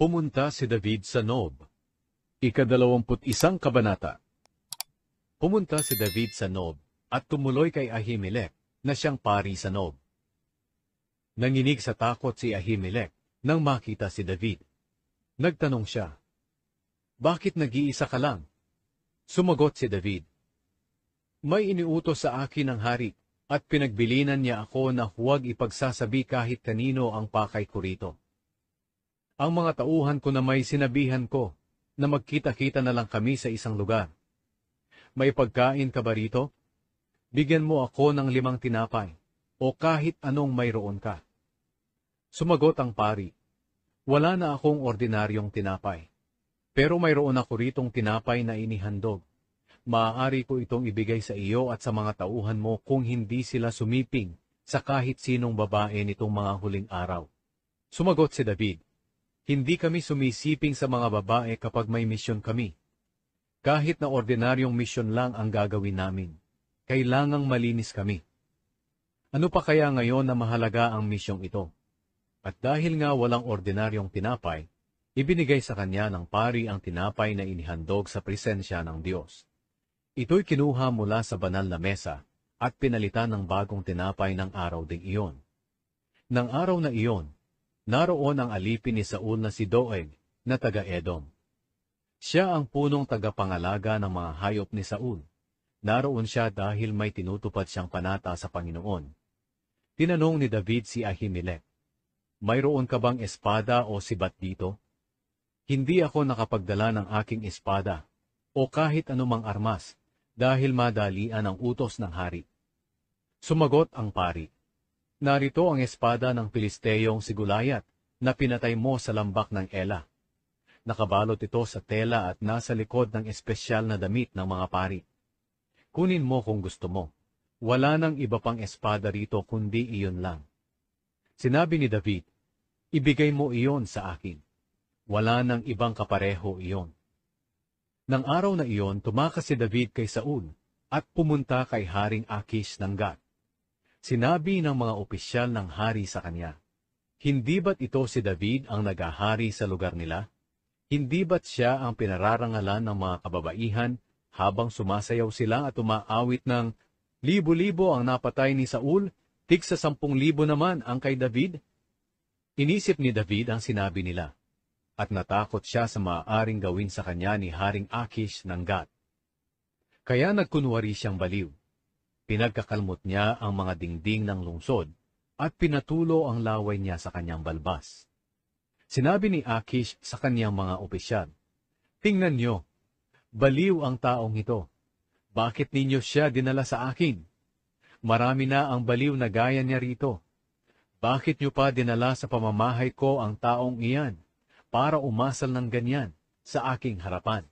Pumunta si David sa Nob. Ika-21 kabanata. Pumunta si David sa Nob at tumuloy kay Ahimelech na siyang pari sa Nob. Nanginig sa takot si Ahimelech nang makita si David. Nagtanong siya, "Bakit nag-iisa ka lang?" Sumagot si David, "May iniutos sa akin ng hari at pinagbilinan niya ako na huwag ipagsasabi kahit kanino ang pakay ko rito. Ang mga tauhan ko na may sinabihan ko na magkita-kita na lang kami sa isang lugar. May pagkain ka ba rito? Bigyan mo ako ng 5 tinapay, o kahit anong mayroon ka." Sumagot ang pari, "Wala na akong ordinaryong tinapay, pero mayroon ako ritong tinapay na inihandog. Maaari ko itong ibigay sa iyo at sa mga tauhan mo kung hindi sila sumiping sa kahit sinong babae nitong mga huling araw." Sumagot si David, "Hindi kami sumisiping sa mga babae kapag may misyon kami. Kahit na ordinaryong misyon lang ang gagawin namin, kailangang malinis kami. Ano pa kaya ngayon na mahalaga ang misyong ito?" At dahil nga walang ordinaryong tinapay, ibinigay sa kanya ng pari ang tinapay na inihandog sa presensya ng Diyos. Ito'y kinuha mula sa banal na mesa at pinalitan ng bagong tinapay ng araw ding iyon. Nang araw na iyon, naroon ang alipin ni Saul na si Doeg na taga-Edom. Siya ang punong tagapangalaga ng mga hayop ni Saul. Naroon siya dahil may tinutupad siyang panata sa Panginoon. Tinanong ni David si Ahimelech, "Mayroon ka bang espada o sibat dito?" "Hindi ako nakapagdala ng aking espada o kahit anumang armas dahil madalian ang utos ng hari." Sumagot ang pari, "Narito ang espada ng Pilisteyong si Gulayat na pinatay mo sa lambak ng Ela. Nakabalot ito sa tela at nasa likod ng espesyal na damit ng mga pari. Kunin mo kung gusto mo. Wala nang iba pang espada rito kundi iyon lang." Sinabi ni David, "Ibigay mo iyon sa akin. Wala nang ibang kapareho iyon." Nang araw na iyon, tumakas si David kay Saul at pumunta kay Haring Akish ng Gat. Sinabi ng mga opisyal ng hari sa kanya, "Hindi ba't ito si David ang nagahari sa lugar nila? Hindi ba't siya ang pinararangalan ng mga kababaihan habang sumasayaw sila at umaawit ng, 'Libo-libo ang napatay ni Saul, tig sa 10,000 naman ang kay David'?" Inisip ni David ang sinabi nila, at natakot siya sa maaaring gawin sa kanya ni Haring Akish ng Gat. Kaya nagkunwari siyang baliw. Pinagkakalmot niya ang mga dingding ng lungsod at pinatulo ang laway niya sa kanyang balbas. Sinabi ni Akish sa kanyang mga opisyal, "Tingnan niyo, baliw ang taong ito. Bakit ninyo siya dinala sa akin? Marami na ang baliw na gaya niya rito. Bakit niyo pa dinala sa pamamahay ko ang taong iyan para umasal ng ganyan sa aking harapan?"